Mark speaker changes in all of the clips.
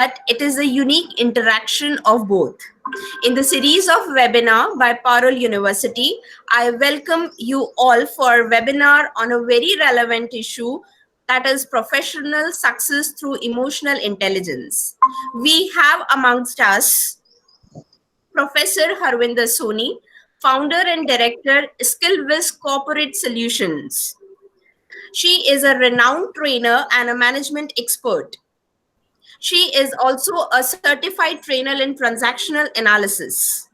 Speaker 1: it is a unique interaction of both. In the series of webinar by Parul University, I welcome you all for a webinar on a very relevant issue, that is professional success through emotional intelligence. We have amongst us Professor Harvinder Soni, founder and director, Skillwiz Corporate Solutions. She is a renowned trainer and a management expert. She is also a certified trainer in transactional analysis.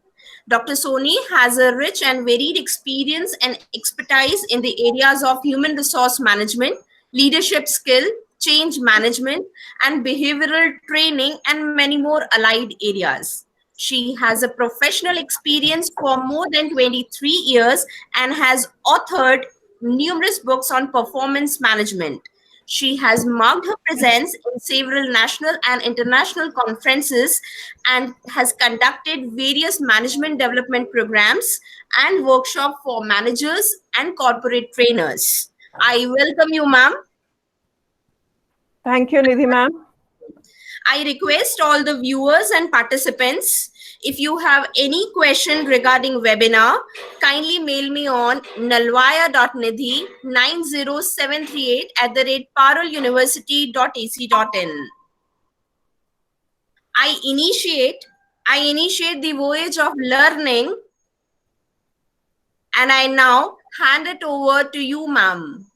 Speaker 1: Dr. Soni has a rich and varied experience and expertise in the areas of human resource management, leadership skill, change management, and behavioral training, and many more allied areas. She has a professional experience for more than 23 years and has authored numerous books on performance management. She has marked her presence in several national and international conferences and has conducted various management development programs and workshops for managers and corporate trainers. I welcome you, ma'am.
Speaker 2: Thank you, Nidhi ma'am.
Speaker 1: I request all the viewers and participants, if you have any question regarding webinar, kindly mail me on nalvaya.nidhi90738@paruluniversity.ac.in. I initiate the voyage of learning, and I now hand it over to you, ma'am.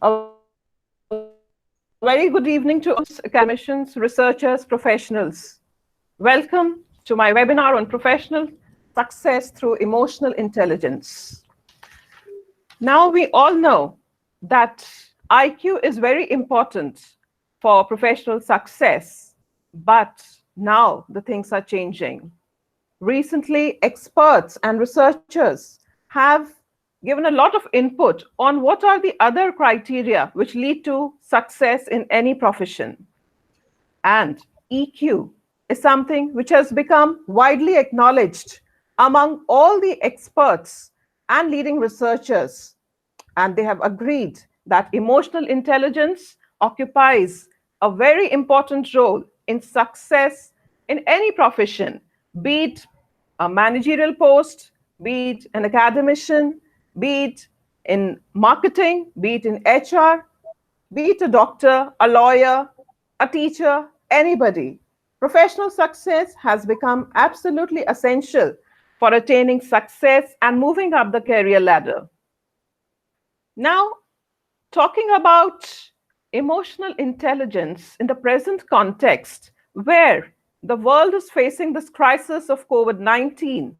Speaker 2: A very good evening to all academicians, researchers, professionals. Welcome to my webinar on professional success through emotional intelligence. Now we all know that IQ is very important for professional success, but now the things are changing. Recently, experts and researchers have given a lot of input on what are the other criteria which lead to success in any profession. And EQ is something which has become widely acknowledged among all the experts and leading researchers. And they have agreed that emotional intelligence occupies a very important role in success in any profession, be it a managerial post, be it an academician, be it in marketing, be it in HR, be it a doctor, a lawyer, a teacher, anybody. Professional success has become absolutely essential for attaining success and moving up the career ladder. Now, talking about emotional intelligence in the present context, where the world is facing this crisis of COVID-19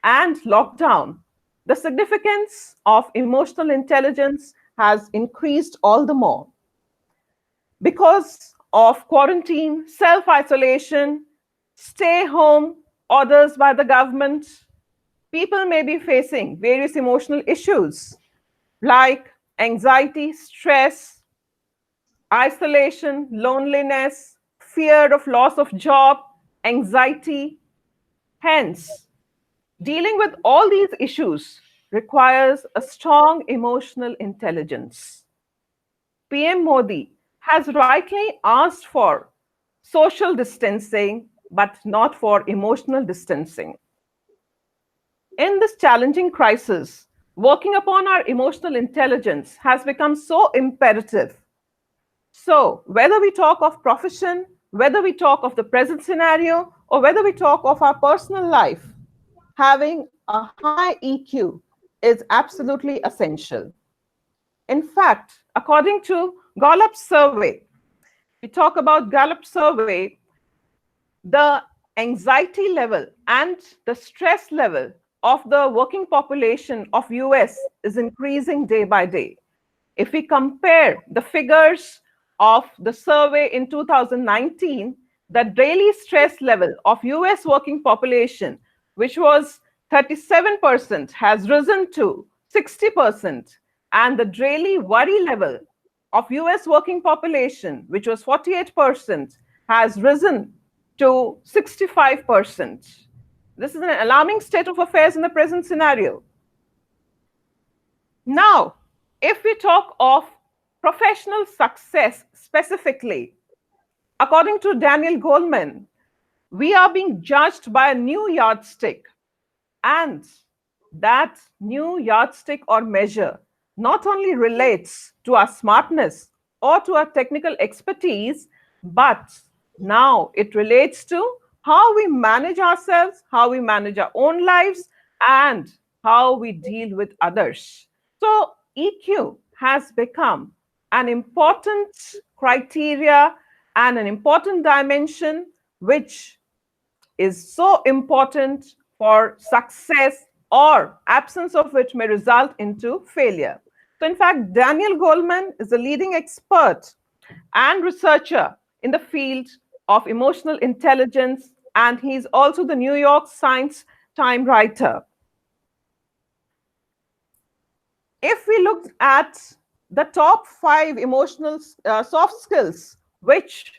Speaker 2: and lockdown, the significance of emotional intelligence has increased all the more. Because of quarantine, self-isolation, stay home orders by the government, people may be facing various emotional issues like anxiety, stress, isolation, loneliness, fear of loss of job, anxiety. Hence, dealing with all these issues requires a strong emotional intelligence. PM Modi has rightly asked for social distancing, but not for emotional distancing. In this challenging crisis, working upon our emotional intelligence has become so imperative. So, whether we talk of profession, whether we talk of the present scenario, or whether we talk of our personal life, having a high EQ is absolutely essential. In fact, according to Gallup's survey, we talk about Gallup survey, the anxiety level and the stress level of the working population of US is increasing day by day. If we compare the figures of the survey in 2019, the daily stress level of US working population, which was 37%, has risen to 60%, and the daily worry level of US working population, which was 48%, has risen to 65%. This is an alarming state of affairs in the present scenario. Now, if we talk of Professional success specifically. According to Daniel Goleman, we are being judged by a new yardstick, and that new yardstick or measure not only relates to our smartness or to our technical expertise, but now it relates to how we manage ourselves, how we manage our own lives, and how we deal with others. So, EQ has become an important criteria and an important dimension which is so important for success or absence of which may result into failure. So in fact, Daniel Goleman is a leading expert and researcher in the field of emotional intelligence, and he's also the New York Science Time writer. If we look at the top 5 emotional soft skills, which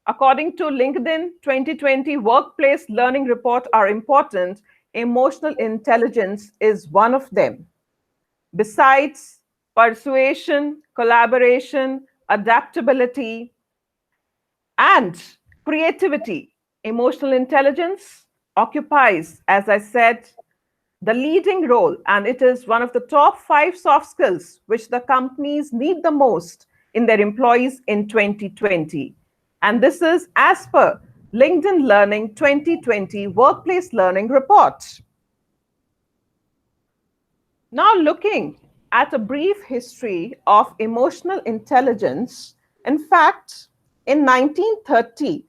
Speaker 2: according to LinkedIn 2020 Workplace Learning Report are important, emotional intelligence is one of them. Besides persuasion, collaboration, adaptability, and creativity, emotional intelligence occupies, as I said, the leading role, and it is one of the top 5 soft skills which the companies need the most in their employees in 2020. And this is as per LinkedIn Learning 2020 Workplace Learning Report. Now, looking at a brief history of emotional intelligence, in fact, in 1930,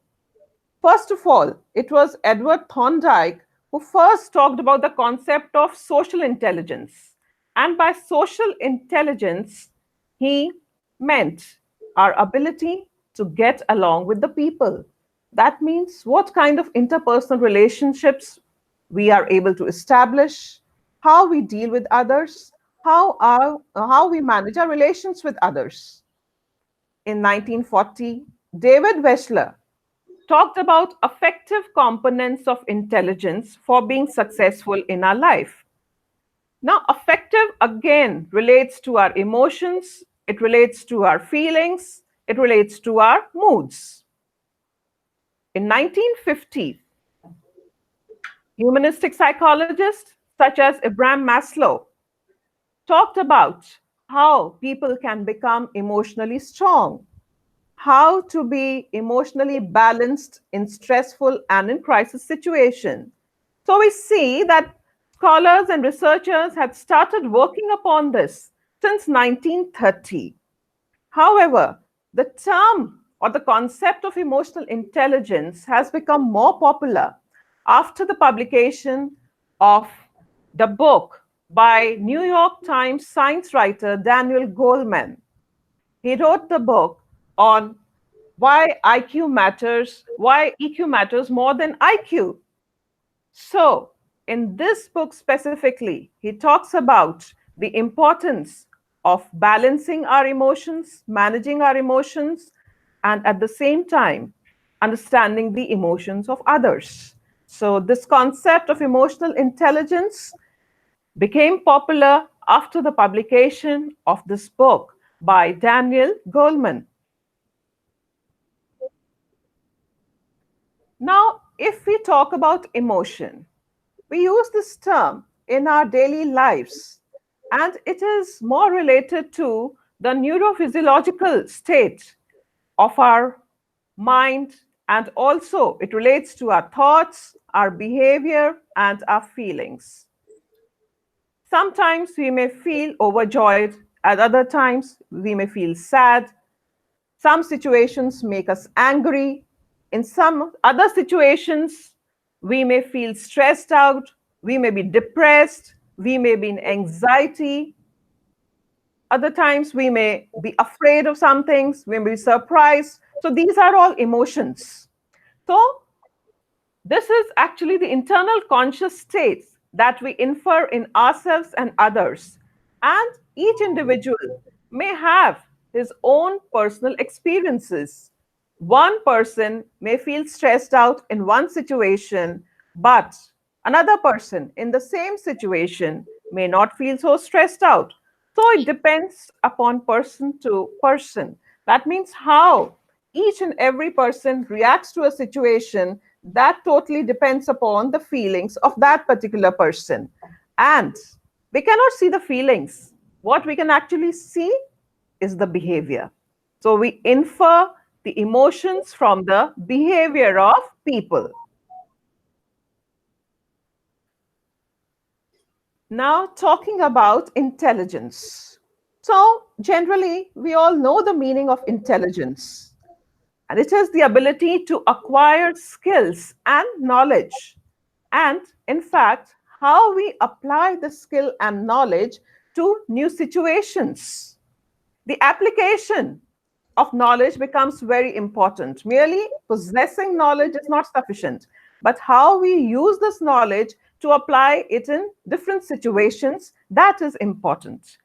Speaker 2: first of all, it was Edward Thorndike who first talked about the concept of social intelligence. And by social intelligence, he meant our ability to get along with the people. That means what kind of interpersonal relationships we are able to establish, how we deal with others, how we manage our relations with others. In 1940, David Wechsler talked about affective components of intelligence for being successful in our life. Now, affective again relates to our emotions, it relates to our feelings, it relates to our moods. In 1950, humanistic psychologists such as Abraham Maslow talked about how people can become emotionally strong, how to be emotionally balanced in stressful and in crisis situation. So we see that scholars and researchers had started working upon this since 1930. However, the term or the concept of emotional intelligence has become more popular after the publication of the book by New York Times science writer Daniel Goleman. He wrote the book on why EQ matters more than IQ. So, in this book specifically, he talks about the importance of balancing our emotions, managing our emotions, and at the same time, understanding the emotions of others. So, this concept of emotional intelligence became popular after the publication of this book by Daniel Goleman. Now, if we talk about emotion, we use this term in our daily lives, and it is more related to the neurophysiological state of our mind, and also it relates to our thoughts, our behavior, and our feelings. Sometimes we may feel overjoyed, at other times we may feel sad. Some situations make us angry. In some other situations, we may feel stressed out, we may be depressed, we may be in anxiety. Other times, we may be afraid of some things, we may be surprised. So, these are all emotions. So, this is actually the internal conscious states that we infer in ourselves and others. And each individual may have his own personal experiences. One person may feel stressed out in one situation, but another person in the same situation may not feel so stressed out. So it depends upon person to person. That means how each and every person reacts to a situation, that totally depends upon the feelings of that particular person. And we cannot see the feelings. What we can actually see is the behavior. So we infer the emotions from the behavior of people. Now, talking about intelligence. So, generally, we all know the meaning of intelligence, and it is the ability to acquire skills and knowledge. And, in fact, how we apply the skill and knowledge to new situations. The application of knowledge becomes very important. Merely possessing knowledge is not sufficient, but how we use this knowledge to apply it in different situations, that is important.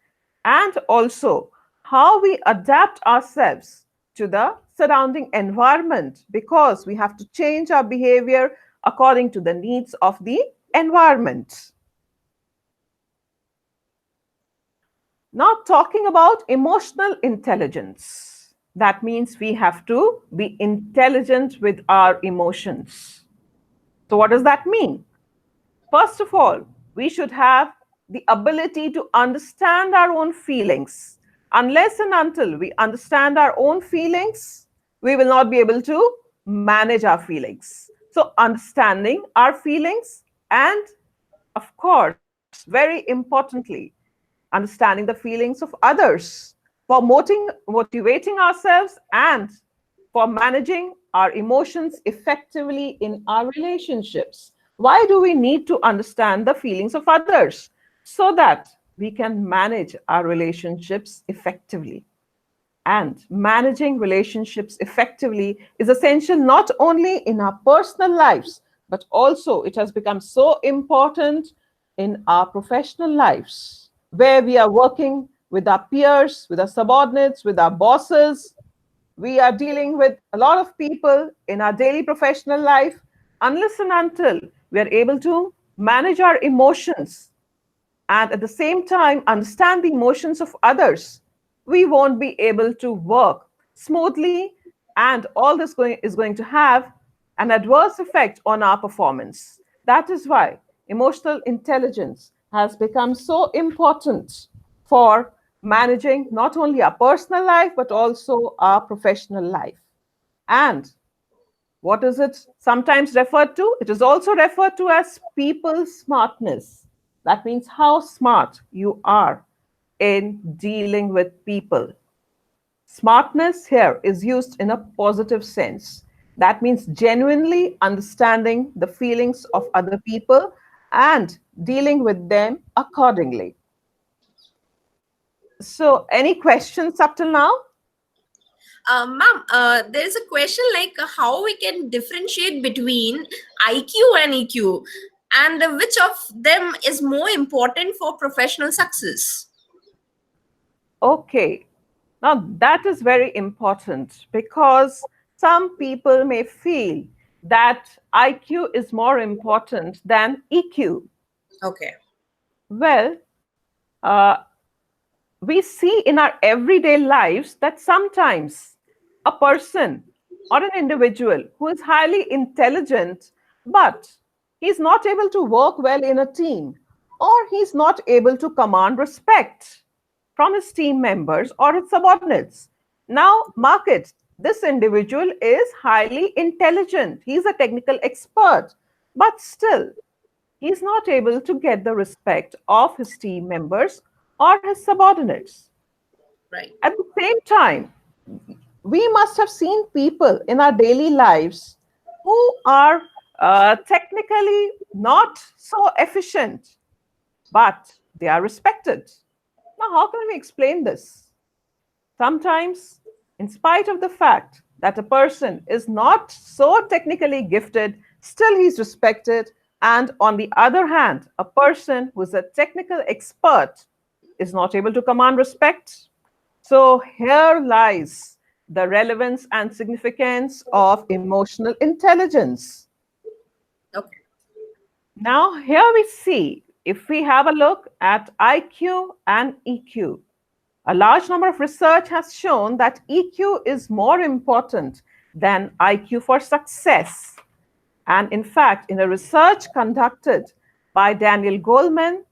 Speaker 2: And also how we adapt ourselves to the surrounding environment, because we have to change our behavior according to the needs of the environment. Now, talking about emotional intelligence, that means we have to be intelligent with our emotions. So, what does that mean? First of all, we should have the ability to understand our own feelings. Unless and until we understand our own feelings, we will not be able to manage our feelings. So, understanding our feelings, and of course, very importantly, understanding the feelings of others, for motivating ourselves, and for managing our emotions effectively in our relationships. Why do we need to understand the feelings of others? So that we can manage our relationships effectively. And managing relationships effectively is essential not only in our personal lives, but also it has become so important in our professional lives, where we are working with our peers, with our subordinates, with our bosses. We are dealing with a lot of people in our daily professional life. Unless and until we are able to manage our emotions and at the same time understand the emotions of others, we won't be able to work smoothly, and all this is going to have an adverse effect on our performance. That is why emotional intelligence has become so important for managing not only our personal life but also our professional life. And what is it sometimes referred to? It is also referred to as people smartness. That means how smart you are in dealing with people. Smartness here is used in a positive sense. That means genuinely understanding the feelings of other people and dealing with them accordingly. So, any questions up till now?
Speaker 1: Ma'am, there's a question like how we can differentiate between IQ and EQ, and which of them is more important for professional success?
Speaker 2: Okay, now that is very important because some people may feel that IQ is more important than EQ.
Speaker 1: Okay.
Speaker 2: Well, uh, we see in our everyday lives that sometimes a person or an individual who is highly intelligent, but he's not able to work well in a team, or he's not able to command respect from his team members or his subordinates. Now, mark it. This individual is highly intelligent. He's a technical expert, but still, he's not able to get the respect of his team members or his subordinates.
Speaker 1: Right.
Speaker 2: At the same time, we must have seen people in our daily lives who are technically not so efficient, but they are respected. Now, how can we explain this? Sometimes, in spite of the fact that a person is not so technically gifted, still he's respected. And on the other hand, a person who is a technical expert is not able to command respect. So here lies the relevance and significance of emotional intelligence.
Speaker 1: Okay.
Speaker 2: Now, here we see if we have a look at IQ and EQ, a large number of research has shown that EQ is more important than IQ for success. And in fact, in a research conducted by Daniel Goleman,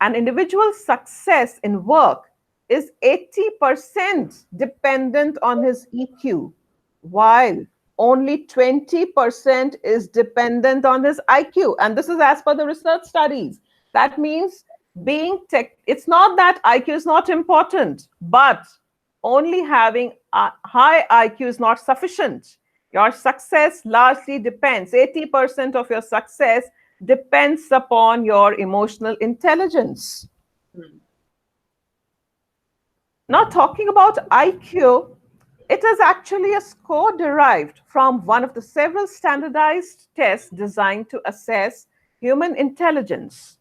Speaker 2: an individual's success in work is 80% dependent on his EQ, while only 20% is dependent on his IQ. And this is as per the research studies. That means it's not that IQ is not important, but only having a high IQ is not sufficient. Your success largely depends, 80% of your success depends upon your emotional intelligence. Now, talking about IQ, it is actually a score derived from one of the several standardized tests designed to assess human intelligence.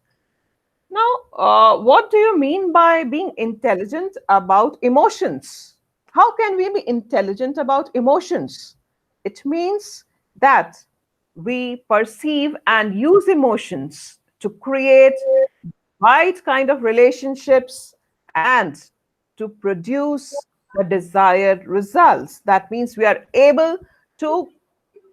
Speaker 2: Now, what do you mean by being intelligent about emotions? How can we be intelligent about emotions? It means that we perceive and use emotions to create right kind of relationships and to produce the desired results. That means we are able to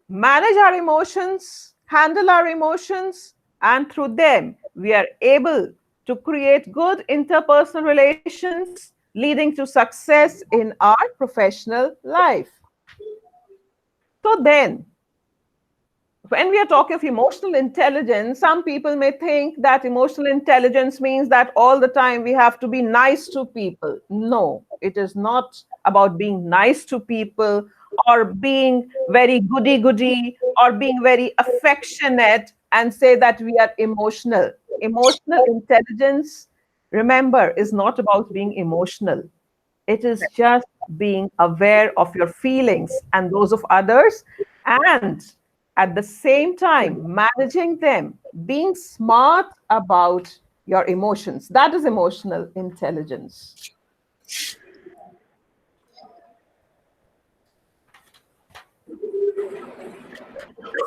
Speaker 2: manage our emotions, handle our emotions, and through them, we are able to create good interpersonal relations leading to success in our professional life. So then, when we are talking of emotional intelligence, some people may think that emotional intelligence means that all the time we have to be nice to people. No, it is not about being nice to people or being very goody goody or being very affectionate and say that we are emotional. Emotional intelligence, remember, is not about being emotional. It is just being aware of your feelings and those of others, and at the same time, managing them, being smart about your emotions. That is emotional intelligence.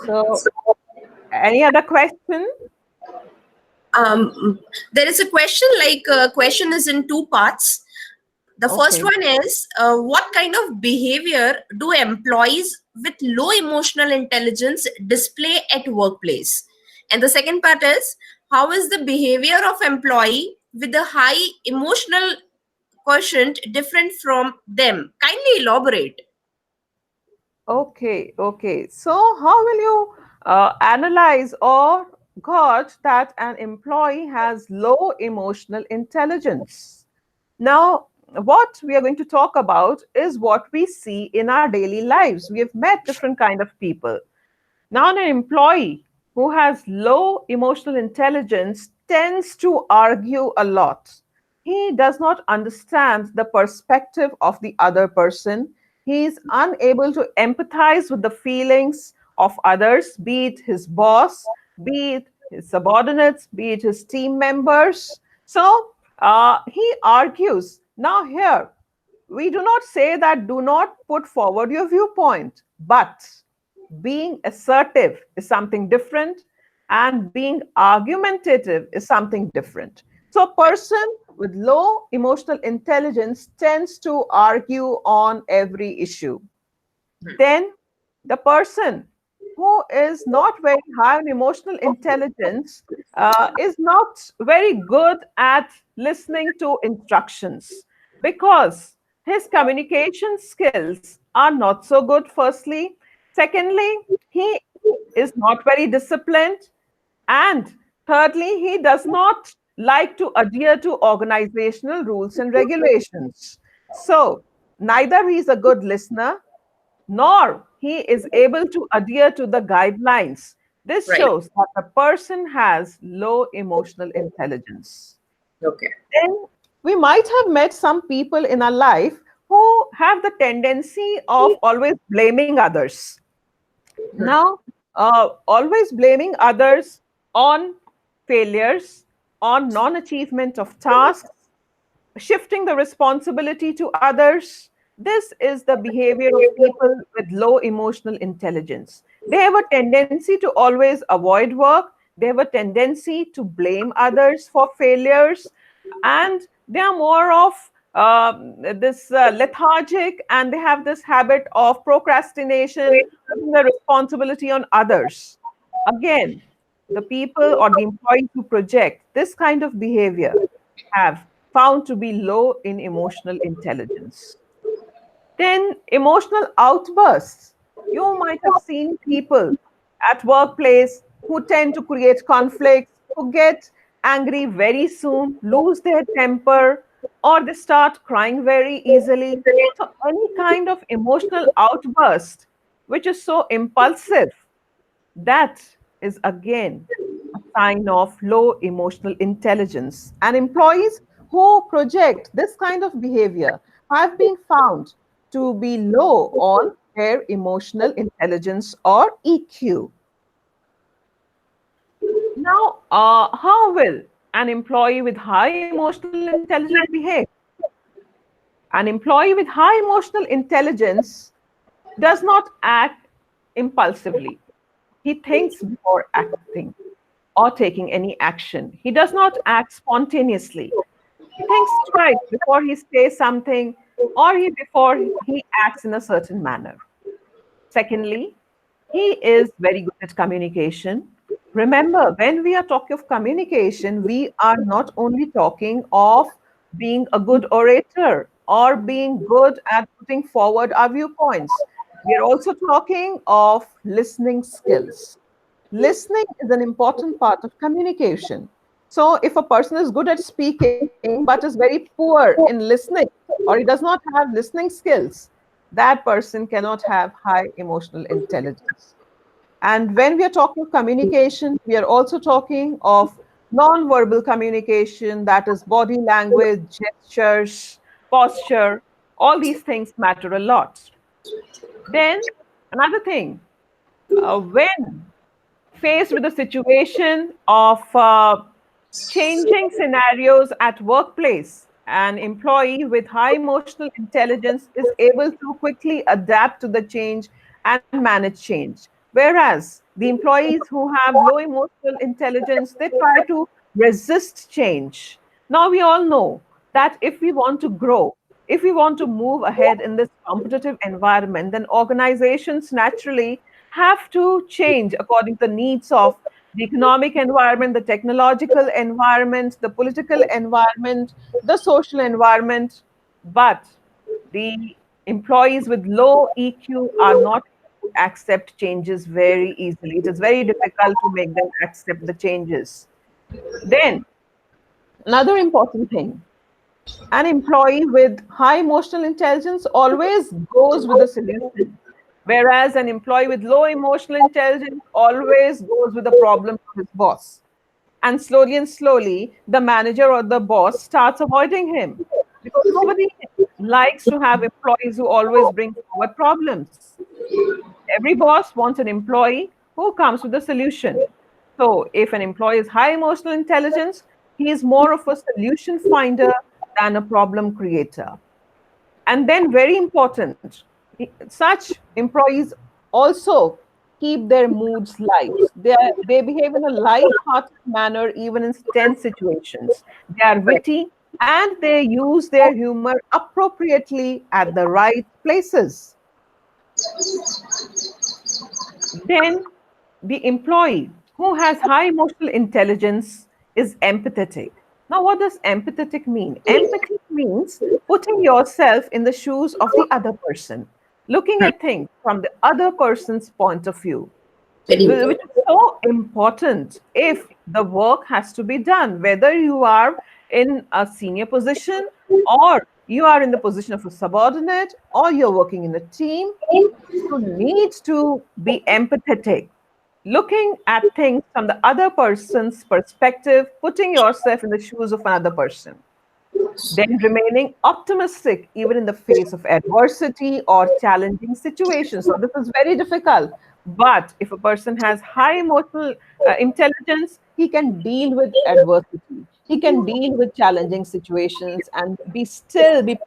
Speaker 2: So, any other question?
Speaker 1: Um, there is a question, like question is in two parts. The first
Speaker 2: Okay.
Speaker 1: one is what kind of behavior do employees with low emotional intelligence display at workplace? And the second part is how is the behavior of employee with a high emotional quotient different from them? Kindly elaborate.
Speaker 2: Okay, okay. So, how will you analyze or gauge that an employee has low emotional intelligence? Now, what we are going to talk about is what we see in our daily lives. We have met different kind of people. Now, an employee who has low emotional intelligence tends to argue a lot. He does not understand the perspective of the other person. He is unable to empathize with the feelings of others, be it his boss, be it his subordinates, be it his team members. So he argues. Now, here, we do not say that do not put forward your viewpoint, but being assertive is something different and being argumentative is something different. So a person with low emotional intelligence tends to argue on every issue. Then the person who is not very high in emotional intelligence is not very good at listening to instructions because his communication skills are not so good, firstly. Secondly, he is not very disciplined. And thirdly, he does not like to adhere to organizational rules and regulations. So, neither he is a good listener nor he is able to adhere to the guidelines. This
Speaker 1: Right.
Speaker 2: shows that the person has low emotional intelligence.
Speaker 1: Okay.
Speaker 2: Then we might have met some people in our life who have the tendency of always blaming others. Now, always blaming others on failures, on non achievement of tasks, shifting the responsibility to others. This is the behavior of people with low emotional intelligence. They have a tendency to always avoid work. They have a tendency to blame others for failures, and they are more of this lethargic, and they have this habit of procrastination, putting the responsibility on others. Again, the people or the employees who project this kind of behavior have found to be low in emotional intelligence. Then, emotional outbursts. You might have seen people at workplace who tend to create conflicts, who get angry very soon, lose their temper, or they start crying very easily. So, any kind of emotional outburst which is so impulsive, that is again a sign of low emotional intelligence. And employees who project this kind of behavior have been found to be low on their emotional intelligence or EQ. Now, how will an employee with high emotional intelligence behave? An employee with high emotional intelligence does not act impulsively. He thinks before acting or taking any action. He does not act spontaneously. He thinks twice before he says something, or before he acts in a certain manner. Secondly, he is very good at communication. Remember, when we are talking of communication, we are not only talking of being a good orator or being good at putting forward our viewpoints. We are also talking of listening skills. Listening is an important part of communication. So, if a person is good at speaking but is very poor in listening, or he does not have listening skills, that person cannot have high emotional intelligence. And when we are talking of communication, we are also talking of non-verbal communication, that is body language, gestures, posture. All these things matter a lot. Then, another thing, when faced with a situation of changing scenarios at workplace, an employee with high emotional intelligence is able to quickly adapt to the change and manage change. Whereas the employees who have low emotional intelligence, they try to resist change. Now we all know that if we want to grow, if we want to move ahead in this competitive environment, then organizations naturally have to change according to the needs of the economic environment, the technological environment, the political environment, the social environment. But the employees with low EQ are not able to accept changes very easily. It is very difficult to make them accept the changes. Then, another important thing, an employee with high emotional intelligence always goes with a solution, whereas an employee with low emotional intelligence always goes with the problem of his boss. And slowly, the manager or the boss starts avoiding him because nobody likes to have employees who always bring forward problems. Every boss wants an employee who comes with a solution. So, if an employee is high emotional intelligence, he is more of a solution finder than a problem creator. And then, very important, such employees also keep their moods light. They behave in a light-hearted manner, even in tense situations. They are witty and they use their humor appropriately at the right places. Then the employee who has high emotional intelligence is empathetic. Now, what does empathetic mean? Empathy means putting yourself in the shoes of the other person, looking at things from the other person's point of view,
Speaker 1: Very
Speaker 2: which
Speaker 1: important.
Speaker 2: is so important if the work has to be done, whether you are in a senior position or you are in the position of a subordinate or you're working in a team. You need to be empathetic, looking at things from the other person's perspective, putting yourself in the shoes of another person, then remaining optimistic even in the face of adversity or challenging situations. So, this is very difficult. But if a person has high emotional intelligence, he can deal with adversity. He can deal with challenging situations and be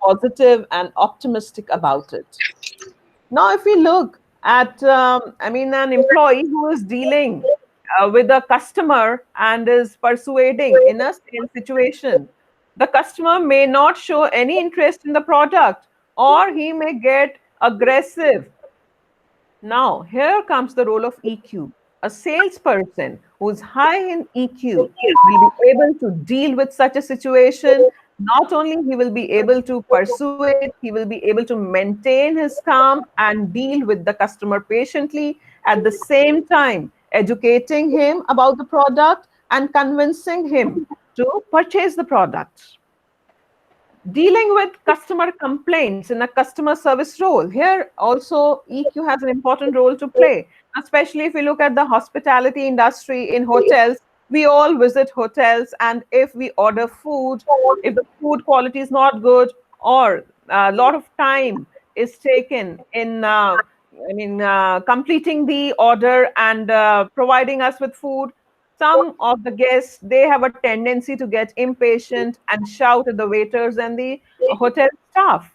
Speaker 2: positive and optimistic about it. Now, if we look at, an employee who is dealing with a customer and is persuading in a sales situation, the customer may not show any interest in the product, or he may get aggressive. Now, here comes the role of EQ. A salesperson who's high in EQ will be able to deal with such a situation. Not only he will be able to persuade, he will be able to maintain his calm and deal with the customer patiently, at the same time educating him about the product and convincing him to purchase the product. Dealing with customer complaints in a customer service role. Here also EQ has an important role to play, especially if we look at the hospitality industry in hotels. We all visit hotels, and if we order food, if the food quality is not good, or a lot of time is taken in completing the order and providing us with food, some of the guests, they have a tendency to get impatient and shout at the waiters and the hotel staff.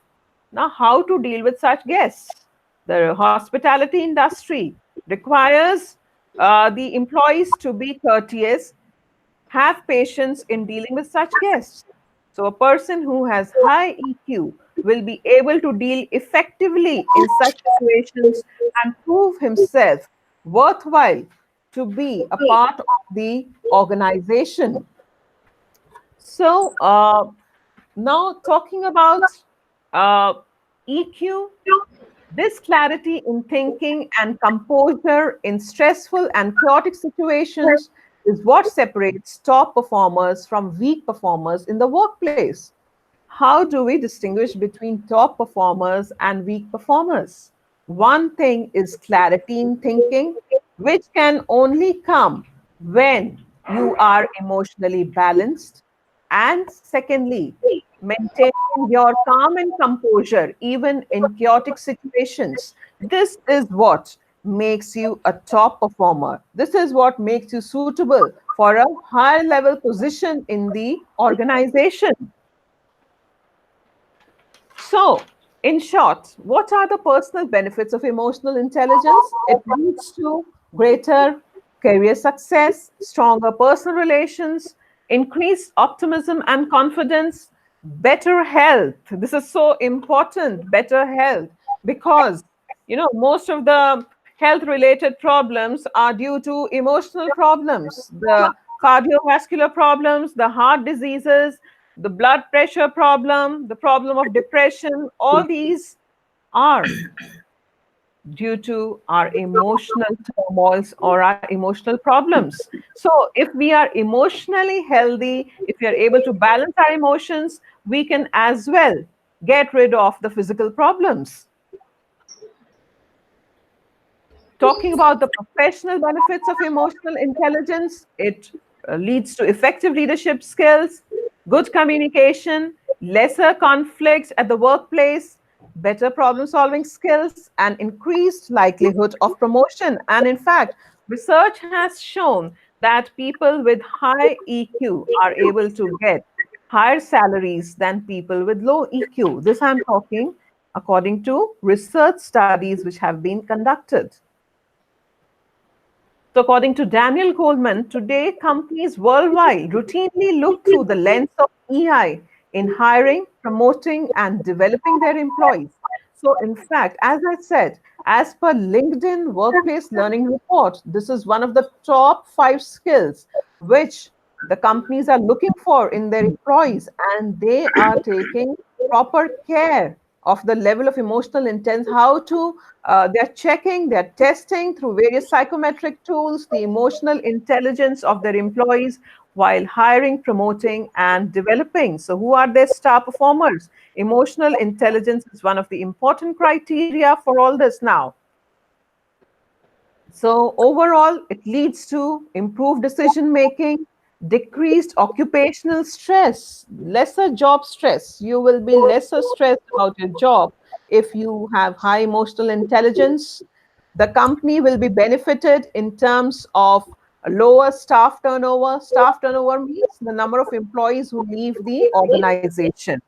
Speaker 2: Now, how to deal with such guests? The hospitality industry requires the employees to be courteous, have patience in dealing with such guests. So, a person who has high EQ will be able to deal effectively in such situations and prove himself worthwhile to be a part of the organization. So, now talking about uh, EQ, this clarity in thinking and composure in stressful and chaotic situations is what separates top performers from weak performers in the workplace. How do we distinguish between top performers and weak performers? One thing is clarity in thinking, which can only come when you are emotionally balanced. And secondly, maintaining your calm and composure even in chaotic situations. This is what makes you a top performer. This is what makes you suitable for a higher level position in the organization. So, in short, what are the personal benefits of emotional intelligence? It leads to greater career success, stronger personal relations, increased optimism and confidence, better health. This is so important, better health, because most of the health related problems are due to emotional problems, the cardiovascular problems, the heart diseases, the blood pressure problem, the problem of depression. All these are due to our emotional turmoils or our emotional problems. So, if we are emotionally healthy, if we are able to balance our emotions, we can as well get rid of the physical problems. Talking about the professional benefits of emotional intelligence, it leads to effective leadership skills, good communication, lesser conflicts at the workplace, better problem solving skills, and increased likelihood of promotion. And in fact, research has shown that people with high EQ are able to get higher salaries than people with low EQ. This I'm talking according to research studies which have been conducted. So, according to Daniel Goleman, today companies worldwide routinely look through the lens of EI in hiring, promoting, and developing their employees. So, in fact, as I said, as per LinkedIn Workplace Learning Report, this is one of the top 5 skills which the companies are looking for in their employees, and they are taking proper care of the level of emotional intelligence, how to they're checking, they're testing through various psychometric tools the emotional intelligence of their employees while hiring, promoting, and developing. So, who are their star performers? Emotional intelligence is one of the important criteria for all this now. So, overall, it leads to improved decision making, decreased occupational stress, lesser job stress. You will be lesser stressed about your job if you have high emotional intelligence. The company will be benefited in terms of lower staff turnover. Staff turnover means the number of employees who leave the organization.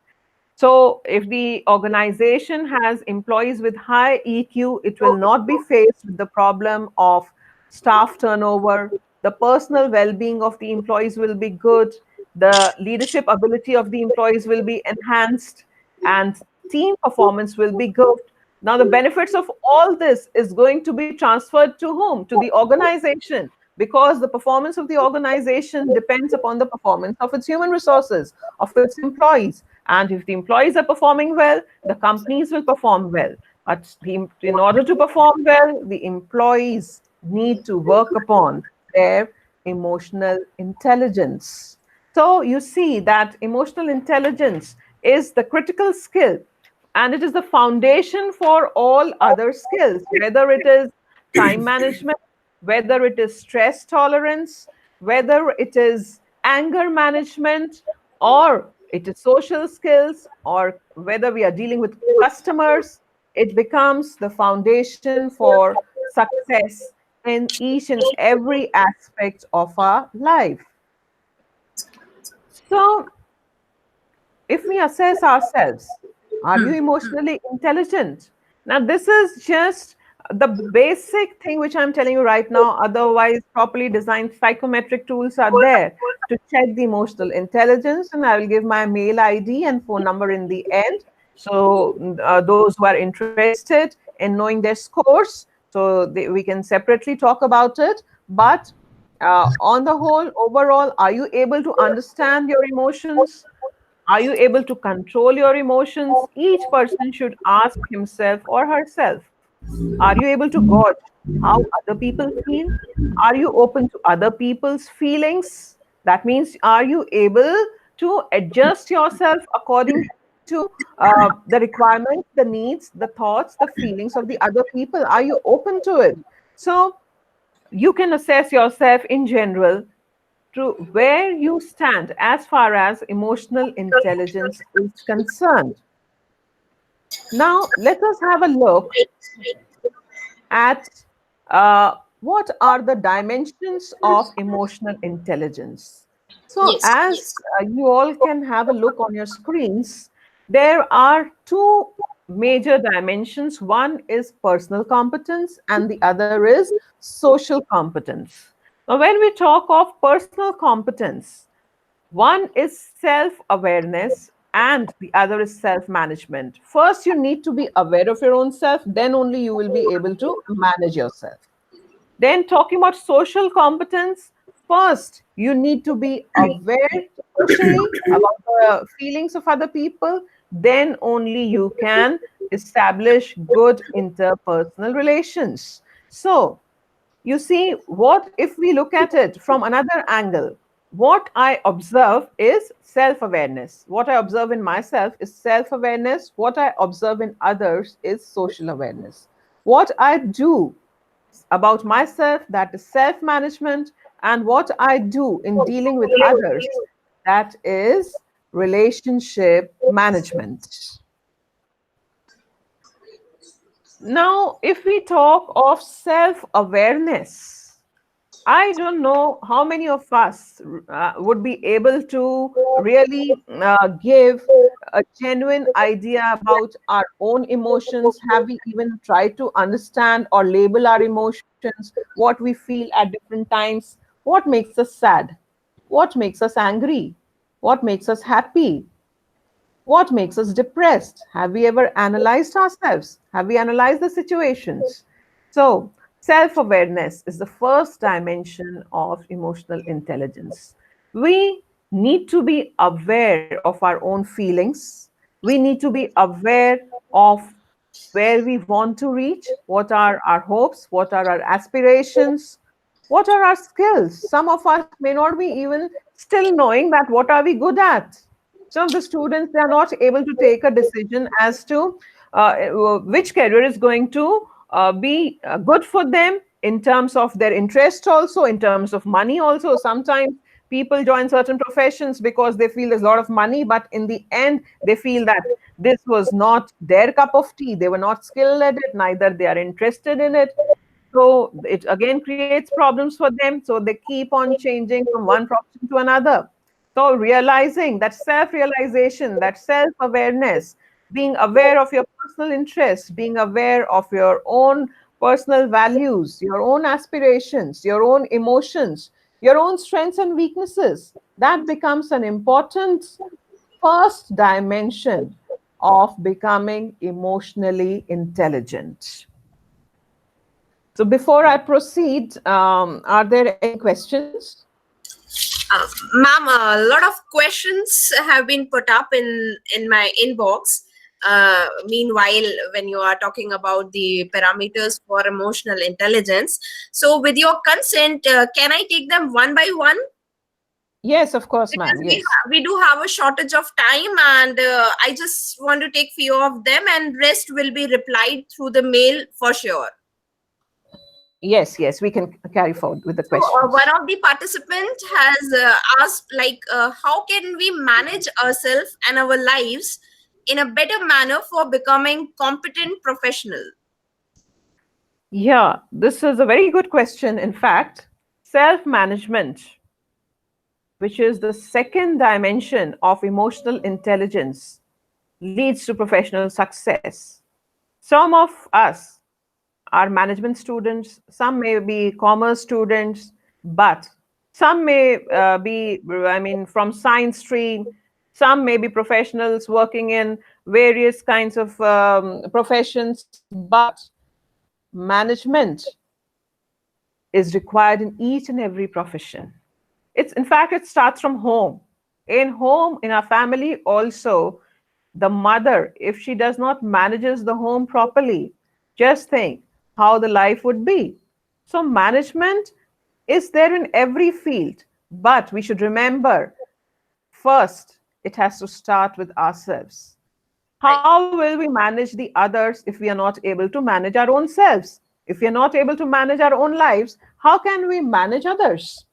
Speaker 2: So, if the organization has employees with high EQ, it will not be faced with the problem of staff turnover the personal well-being of the employees will be good, the leadership ability of the employees will be enhanced, and team performance will be good. Now the benefits of all this is going to be transferred to whom? To the organization, because the performance of the organization depends upon the performance of its human resources, of its employees. And if the employees are performing well, the companies will perform well. But in order to perform well, the employees need to work upon their emotional intelligence. So you see that emotional intelligence is the critical skill, and it is the foundation for all other skills, whether it is time management, whether it is stress tolerance, whether it is anger management, or it is social skills, or whether we are dealing with customers. It becomes the foundation for success in each and every aspect of our life. So, if we assess ourselves, are you emotionally intelligent? Now, this is just the basic thing which I'm telling you right now. Otherwise, properly designed psychometric tools are there to check the emotional intelligence. And I will give my mail ID and phone number in the end. So, those who are interested in knowing their scores, so we can separately talk about it. But on the whole, overall, are you able to understand your emotions? Are you able to control your emotions? Each person should ask himself or herself. Are you able to gauge how other people feel? Are you open to other people's feelings? That means, are you able to adjust yourself according to the requirements, the needs, the thoughts, the feelings of the other people? Are you open to it? So, you can assess yourself in general to where you stand as far as emotional intelligence is concerned. Now, let us have a look at what are the dimensions of emotional intelligence. So,
Speaker 1: Yes,
Speaker 2: as you all can have a look on your screens, there are two major dimensions. One is personal competence, and the other is social competence. Now, when we talk of personal competence, one is self awareness and the other is self management. First, you need to be aware of your own self, then only you will be able to manage yourself. Then, talking about social competence, first, you need to be aware socially about the feelings of other people, then only you can establish good interpersonal relations. So, you see, what if we look at it from another angle? What I observe is self awareness. What I observe in myself is self awareness. What I observe in others is social awareness. What I do about myself, that is self management, and what I do in dealing with others, that is relationship management. Now, if we talk of self awareness, I don't know how many of us would be able to really give a genuine idea about our own emotions. Have we even tried to understand or label our emotions, what we feel at different times, what makes us sad, what makes us angry, what makes us happy, what makes us depressed? Have we ever analyzed ourselves? Have we analyzed the situations? So, self awareness is the first dimension of emotional intelligence. We need to be aware of our own feelings. We need to be aware of where we want to reach, what are our hopes, what are our aspirations, what are our skills. Some of us may not be even still knowing that what are we good at. Some of the students, they are not able to take a decision as to which career is going to be good for them in terms of their interest, also in terms of money. Also, sometimes people join certain professions because they feel there's a lot of money, but in the end they feel that this was not their cup of tea. They were not skilled at it, neither they are interested in it. So it again creates problems for them. So they keep on changing from one profession to another. So realizing that self-realization, that self-awareness, being aware of your personal interests, being aware of your own personal values, your own aspirations, your own emotions, your own strengths and weaknesses. That becomes an important first dimension of becoming emotionally intelligent. So, before I proceed, are there any questions?
Speaker 1: Ma'am, a lot of questions have been put up in my inbox. Meanwhile, when you are talking about the parameters for emotional intelligence, so with your consent, can I take them one by one?
Speaker 2: Yes, of course,
Speaker 1: Because
Speaker 2: ma'am. Yes.
Speaker 1: we do have a shortage of time, and I just want to take few of them, and rest will be replied through the mail for sure.
Speaker 2: Yes, yes, we can carry forward with the
Speaker 1: So
Speaker 2: questions.
Speaker 1: one of the participants has asked, like, how can we manage ourselves and our lives in a better manner for becoming competent professional?
Speaker 2: Yeah, this is a very good question. In fact, self management, which is the second dimension of emotional intelligence, leads to professional success. Some of us are management students, some may be commerce students, but some may be, I mean, from science stream, some may be professionals working in various kinds of professions, but management is required in each and every profession. It's in fact it starts from home. In home, in our family also, the mother, if she does not manages the home properly, just think how the life would be. So management is there in every field, but we should remember first it has to start with ourselves.
Speaker 1: Right.
Speaker 2: How will we manage the others if we are not able to manage our own selves? If we are not able to manage our own lives, how can we manage others?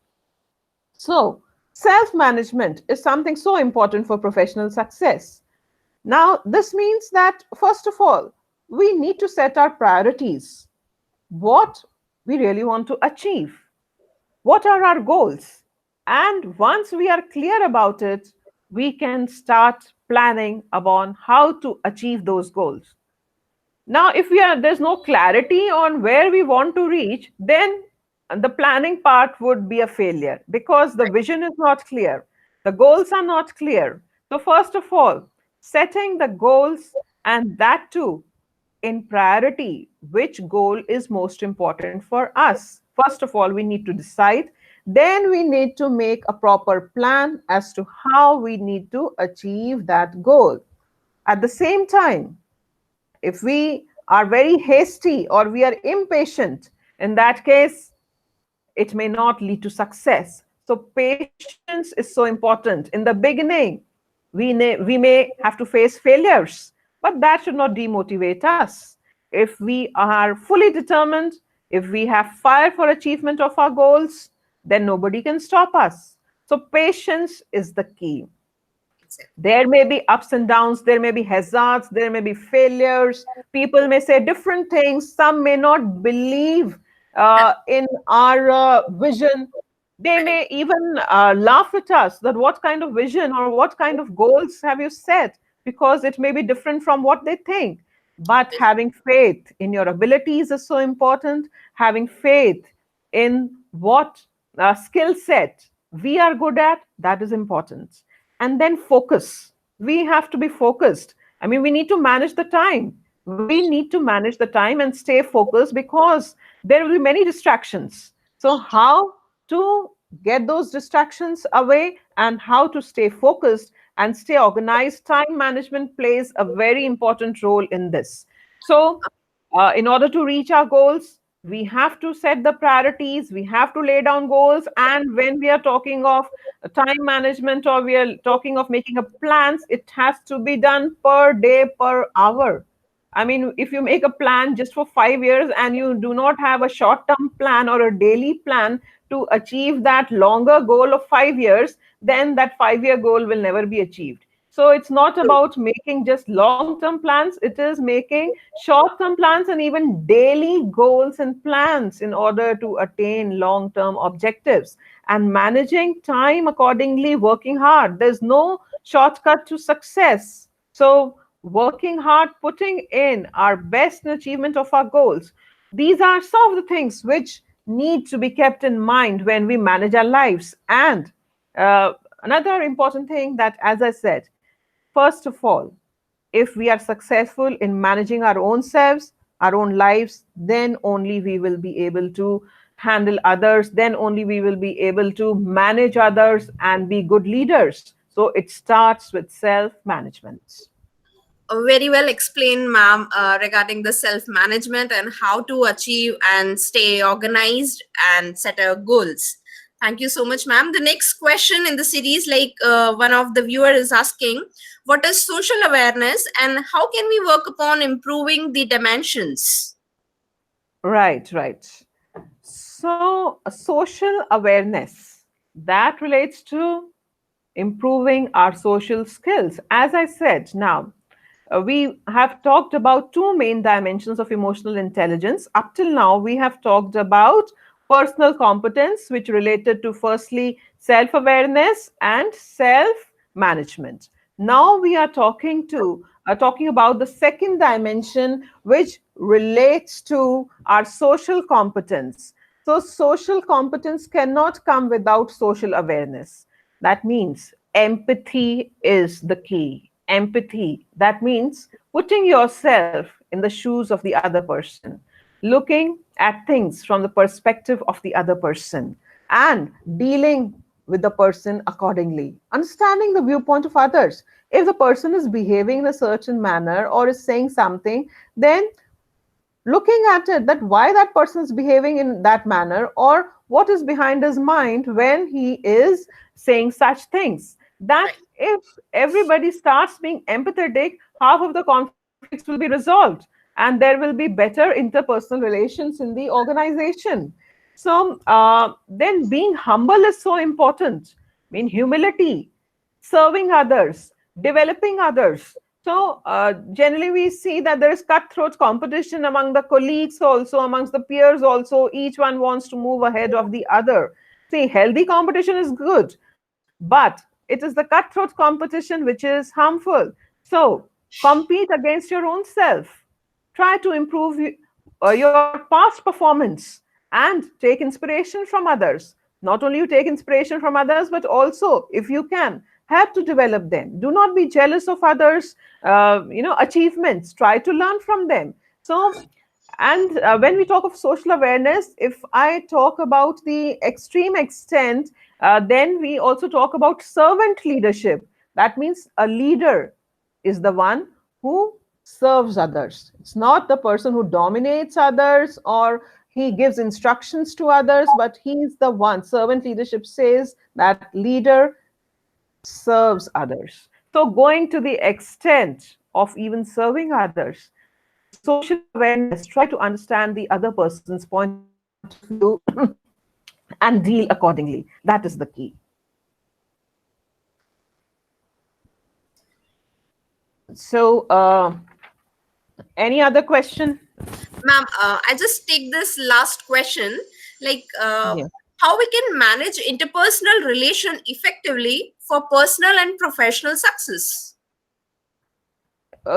Speaker 2: So, self management is something so important for professional success. Now, this means that, first of all, we need to set our priorities. What we really want to achieve? What are our goals? And once we are clear about it, we can start planning upon how to achieve those goals. Now, if there's no clarity on where we want to reach, then the planning part would be a failure because the vision is not clear, the goals are not clear. So, first of all, setting the goals, and that too in priority, which goal is most important for us. First of all, we need to decide. Then we need to make a proper plan as to how we need to achieve that goal. At the same time, if we are very hasty or we are impatient, in that case, it may not lead to success. So, patience is so important. In the beginning, we may have to face failures, but that should not demotivate us. If we are fully determined, if we have fire for achievement of our goals, then nobody can stop us. So, patience is the key. There may be ups and downs, there may be hazards, there may be failures. People may say different things. Some may not believe in our vision. They
Speaker 1: Right.
Speaker 2: may even laugh at us that what kind of vision or what kind of goals have you set, because it may be different from what they think. But having faith in your abilities is so important. Having faith in what skill set we are good at, that is important. And then focus. We have to be focused. I mean, we need to manage the time. We need to manage the time and stay focused because there will be many distractions. So, how to get those distractions away and how to stay focused and stay organized? Time management plays a very important role in this. So, in order to reach our goals, we have to set the priorities, we have to lay down goals. And when we are talking of time management or we are talking of making a plans, it has to be done per day, per hour. I mean, if you make a plan just for 5 years and you do not have a short term plan or a daily plan to achieve that longer goal of 5 years, then that 5 year goal will never be achieved. So it's not about making just long term plans, it is making short term plans and even daily goals and plans in order to attain long term objectives and managing time accordingly, working hard. There's no shortcut to success. So, working hard, putting in our best in achievement of our goals. These are some of the things which need to be kept in mind when we manage our lives. And another important thing that, as I said, first of all, if we are successful in managing our own selves, our own lives, then only we will be able to handle others, then only we will be able to manage others and be good leaders. So it starts with self management.
Speaker 1: Very well explained, ma'am, regarding the self management and how to achieve and stay organized and set our goals. Thank you so much, ma'am. The next question in the series, like one of the viewer is asking, what is social awareness and how can we work upon improving the dimensions?
Speaker 2: Right, right. So, a social awareness that relates to improving our social skills. As I said, now we have talked about two main dimensions of emotional intelligence. Up till now, we have talked about personal competence, which related to firstly self awareness and self management. Now we are talking about the second dimension, which relates to our social competence. So, social competence cannot come without social awareness. That means empathy is the key. Empathy. That means putting yourself in the shoes of the other person, looking at things from the perspective of the other person, and dealing with the person accordingly, understanding the viewpoint of others. If the person is behaving in a certain manner or is saying something, then looking at it, that why that person is behaving in that manner, or what is behind his mind when he is saying such things. That
Speaker 1: Right.
Speaker 2: if everybody starts being empathetic, half of the conflicts will be resolved and there will be better interpersonal relations in the organization. So then being humble is so important. I mean, humility, serving others, developing others. So, generally, we see that there is cutthroat competition among the colleagues, also amongst the peers, also. Each one wants to move ahead of the other. See, healthy competition is good, but it is the cutthroat competition which is harmful. So, compete against your own self. Try to improve your past performance and take inspiration from others. Not only you take inspiration from others, but also, if you can, help to develop them. Do not be jealous of others achievements. Try to learn from them. So, and when we talk of social awareness, if I talk about the extreme extent, then we also talk about servant leadership. That means a leader is the one who serves others. It's not the person who dominates others or he gives instructions to others, but he's the one. Servant leadership says that leader serves others. So, going to the extent of even serving others, social awareness, try to understand the other person's point of view and deal accordingly. That is the key. So, any other question?
Speaker 1: Ma'am, I just take this last question, like
Speaker 2: Yeah.
Speaker 1: how we can manage interpersonal relation effectively for personal and professional success.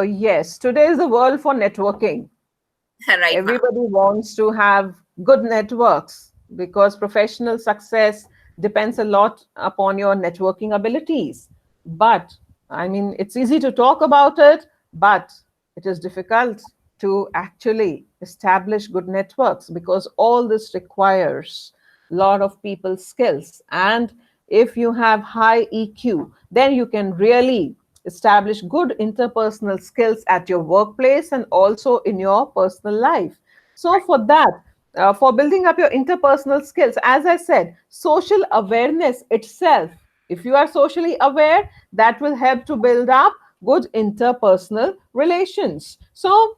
Speaker 2: Yes, today is the world for networking.
Speaker 1: Right, ma'am.
Speaker 2: Everybody wants to have good networks because professional success depends a lot upon your networking abilities. But I mean, it's easy to talk about it, but it is difficult to actually establish good networks because all this requires a lot of people's skills. And if you have high EQ, then you can really establish good interpersonal skills at your workplace and also in your personal life. So, for that, for building up your interpersonal skills, as I said, social awareness itself, if you are socially aware, that will help to build up good interpersonal relations. So,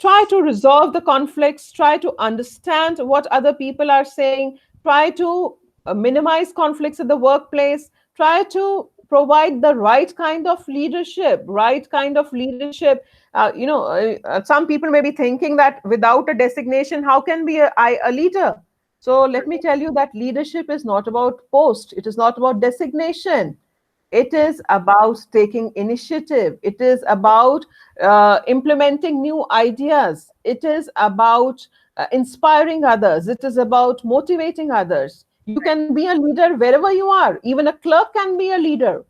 Speaker 2: try to resolve the conflicts, try to understand what other people are saying, try to minimize conflicts at the workplace, try to provide the right kind of leadership, right kind of leadership. Some people may be thinking that without a designation, how can be a leader? So let me tell you that leadership is not about post, it is not about designation. It is about taking initiative. It is about implementing new ideas. It is about inspiring others. It is about motivating others. You can be a leader wherever you are. Even a clerk can be a leader.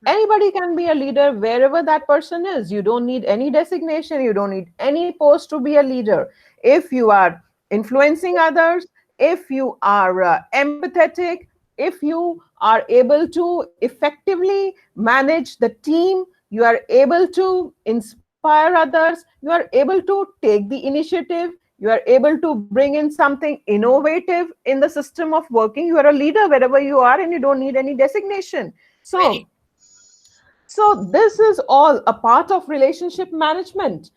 Speaker 2: Anybody can be a leader wherever that person is. You don't need any designation, you don't need any post to be a leader. If you are influencing others, if you are empathetic, if you are able to effectively manage the team, you are able to inspire others, you are able to take the initiative, you are able to bring in something innovative in the system of working, you are a leader wherever you are, and you don't need any designation.
Speaker 1: Very.
Speaker 2: So this is all a part of relationship management.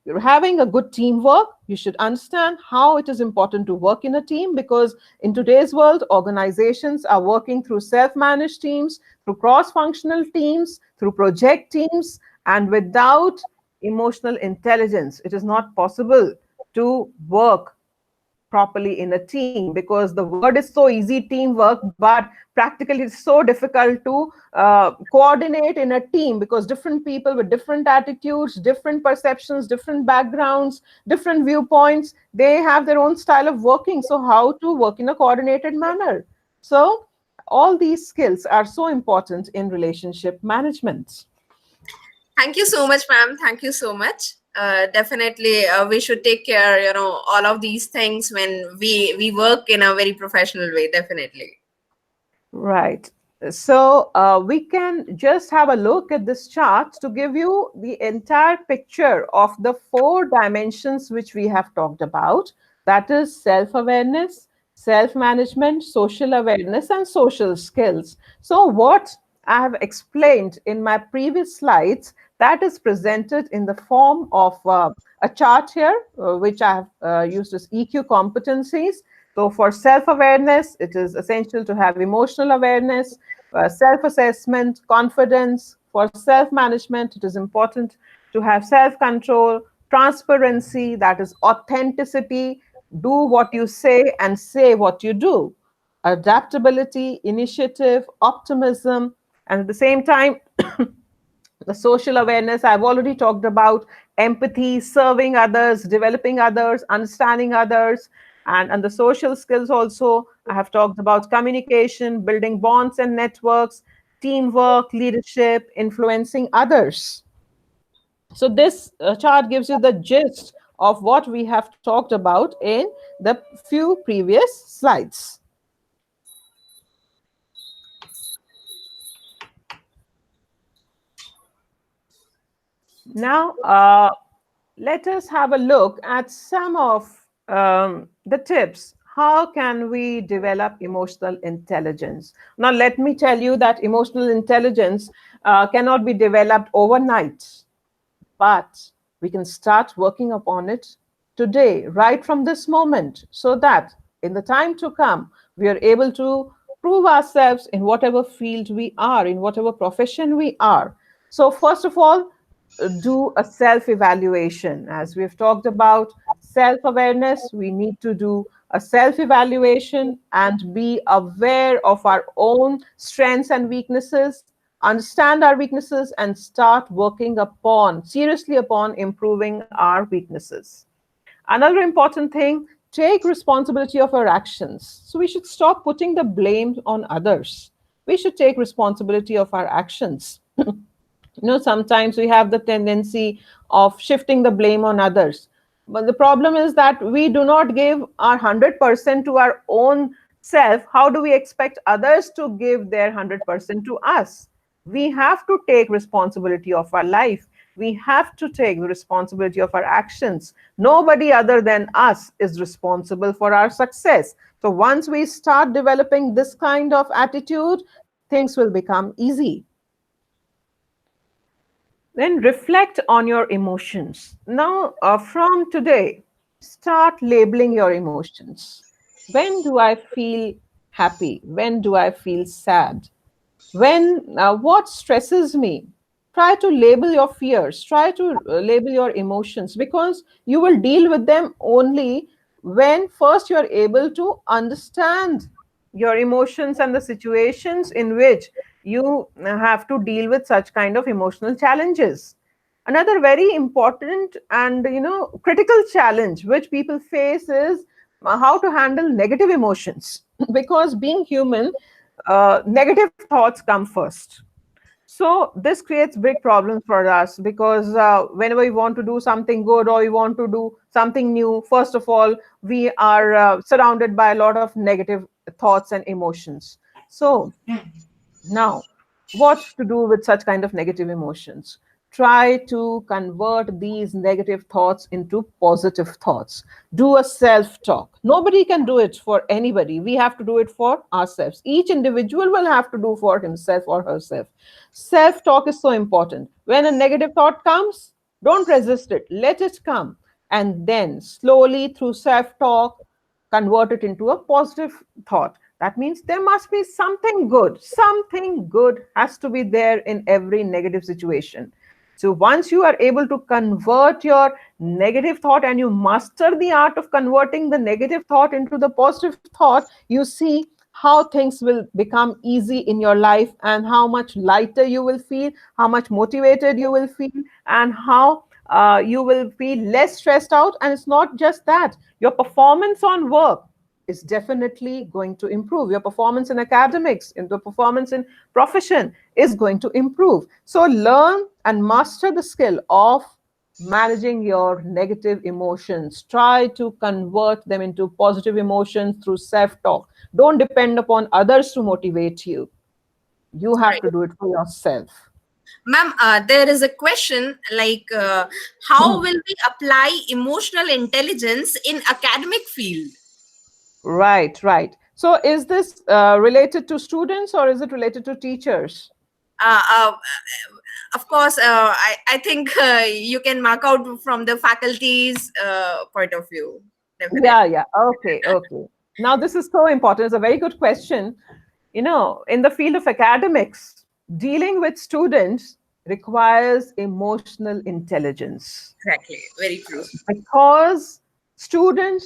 Speaker 2: You're having a good teamwork. You should understand how it is important to work in a team, because in today's world, organizations are working through self-managed teams, through cross-functional teams, through project teams, and without emotional intelligence, it is not possible to work properly in a team, because the word is so easy, teamwork, but practically it's so difficult to coordinate in a team, because different people with different attitudes, different perceptions, different backgrounds, different viewpoints, they have their own style of working. So how to work in a coordinated manner? So all these skills are so important in relationship management.
Speaker 1: Thank you so much, ma'am. Thank you so much. Definitely, we should take care, all of these things when we work in a very professional way. Definitely.
Speaker 2: Right. So we can just have a look at this chart to give you the entire picture of the four dimensions which we have talked about. That is self-awareness, self-management, social awareness, and social skills. So what I have explained in my previous slides, that is presented in the form of a chart here, which I have used as EQ competencies. So for self-awareness, it is essential to have emotional awareness, self-assessment, confidence. For self-management, it is important to have self-control, transparency, that is authenticity, do what you say and say what you do, adaptability, initiative, optimism, and at the same time, the social awareness I've already talked about, empathy, serving others, developing others, understanding others, and the social skills also I have talked about communication, building bonds and networks, teamwork, leadership, influencing others. So this chart gives you the gist of what we have talked about in the few previous slides. Now, let us have a look at some of the tips. How can we develop emotional intelligence? Now, let me tell you that emotional intelligence cannot be developed overnight, but we can start working upon it today, right from this moment, so that in the time to come, we are able to prove ourselves in whatever field we are, in whatever profession we are. So, first of all, do a self evaluation. As we've talked about self awareness, we need to do a self evaluation and be aware of our own strengths and weaknesses, understand our weaknesses, and start working upon, seriously upon improving our weaknesses. Another important thing, take responsibility of our actions. So we should stop putting the blame on others. We should take responsibility of our actions. Sometimes we have the tendency of shifting the blame on others, but the problem is that we do not give our 100% to our own self. How do we expect others to give their 100% to us? We have to take responsibility of our life. We have to take the responsibility of our actions. Nobody other than us is responsible for our success. So once we start developing this kind of attitude, things will become easy. Then reflect on your emotions. Now, from today, start labeling your emotions. When do I feel happy? When do I feel sad? What stresses me? Try to label your fears. Try to label your emotions, because you will deal with them only when first you are able to understand your emotions and the situations in which you have to deal with such kind of emotional challenges. Another very important and critical challenge which people face is how to handle negative emotions because being human, negative thoughts come first. So this creates big problems for us because whenever we want to do something good or we want to do something new, first of all, we are surrounded by a lot of negative thoughts and emotions. So now, what to do with such kind of negative emotions? Try to convert these negative thoughts into positive thoughts. Do a self talk. Nobody can do it for anybody. We have to do it for ourselves. Each individual will have to do for himself or herself. Self talk is so important. When a negative thought comes, don't resist it, let it come. And then slowly through self talk, convert it into a positive thought. That means there must be something good. Something good has to be there in every negative situation. So once you are able to convert your negative thought and you master the art of converting the negative thought into the positive thought, you see how things will become easy in your life and how much lighter you will feel, how much motivated you will feel, and how you will feel less stressed out. And it's not just that, your performance on work is definitely going to improve. Your performance in academics, in the performance in profession is going to improve. So learn and master the skill of managing your negative emotions. Try to convert them into positive emotions through self talk. Don't depend upon others to motivate you. You have
Speaker 1: Right.
Speaker 2: to do it for yourself.
Speaker 1: Ma'am, there is a question like, how will we apply emotional intelligence in academic field?
Speaker 2: Right, right. So is this related to students or is it related to teachers?
Speaker 1: Uh, uh, of course, I think you can mark out from the faculty's point of view, definitely.
Speaker 2: Yeah, yeah. Okay, okay. Now, this is so important. It's a very good question. In the field of academics, dealing with students requires emotional intelligence
Speaker 1: Exactly, very true.
Speaker 2: because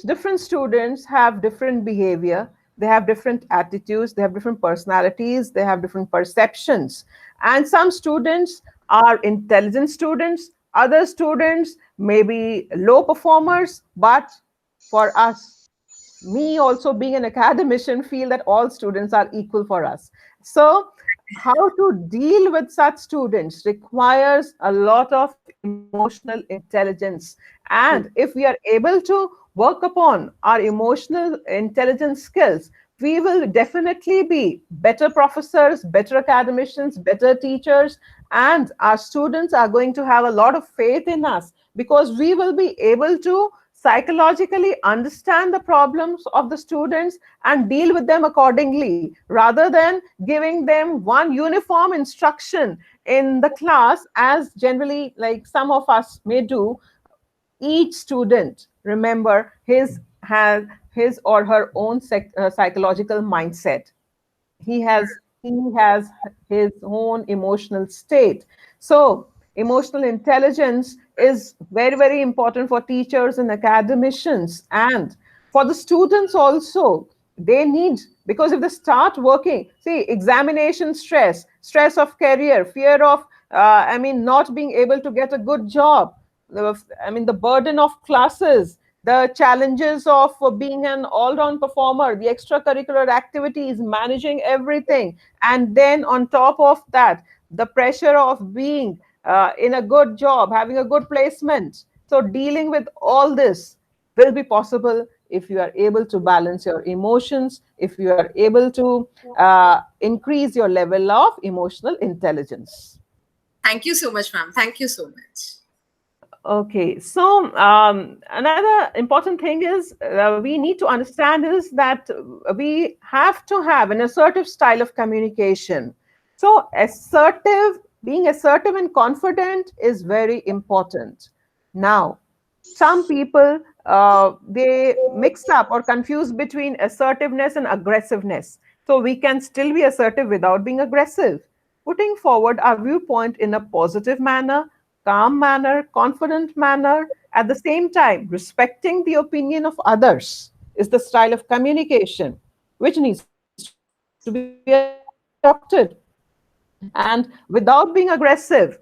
Speaker 2: different students have different behavior, they have different attitudes, they have different personalities, they have different perceptions. And some students are intelligent students, other students may be low performers, but for us, me also being an academician, feel that all students are equal for us. So how to deal with such students requires a lot of emotional intelligence. And if we are able to work upon our emotional intelligence skills, we will definitely be better professors, better academicians, better teachers, and our students are going to have a lot of faith in us because we will be able to psychologically understand the problems of the students and deal with them accordingly rather than giving them one uniform instruction in the class as generally like some of us may do. Each student, remember, his has his or her own psychological mindset. He has his own emotional state. So emotional intelligence is very, very important for teachers and academicians and for the students also. They need, because if they start working, see, examination stress of career, fear of not being able to get a good job, the burden of classes, the challenges of being an all-round performer, the extracurricular activities, managing everything, and then on top of that, the pressure of being in a good job, having a good placement. So dealing with all this will be possible if you are able to balance your emotions, if you are able to increase your level of emotional intelligence.
Speaker 1: Thank you so much, ma'am. Thank you so much.
Speaker 2: Okay, so another important thing is we need to understand is that we have to have an assertive style of communication. So, being assertive and confident is very important. Now, some people they mix up or confuse between assertiveness and aggressiveness. So, we can still be assertive without being aggressive. Putting forward our viewpoint in a positive manner, calm manner, confident manner, at the same time, respecting the opinion of others is the style of communication which needs to be adopted. And without being aggressive,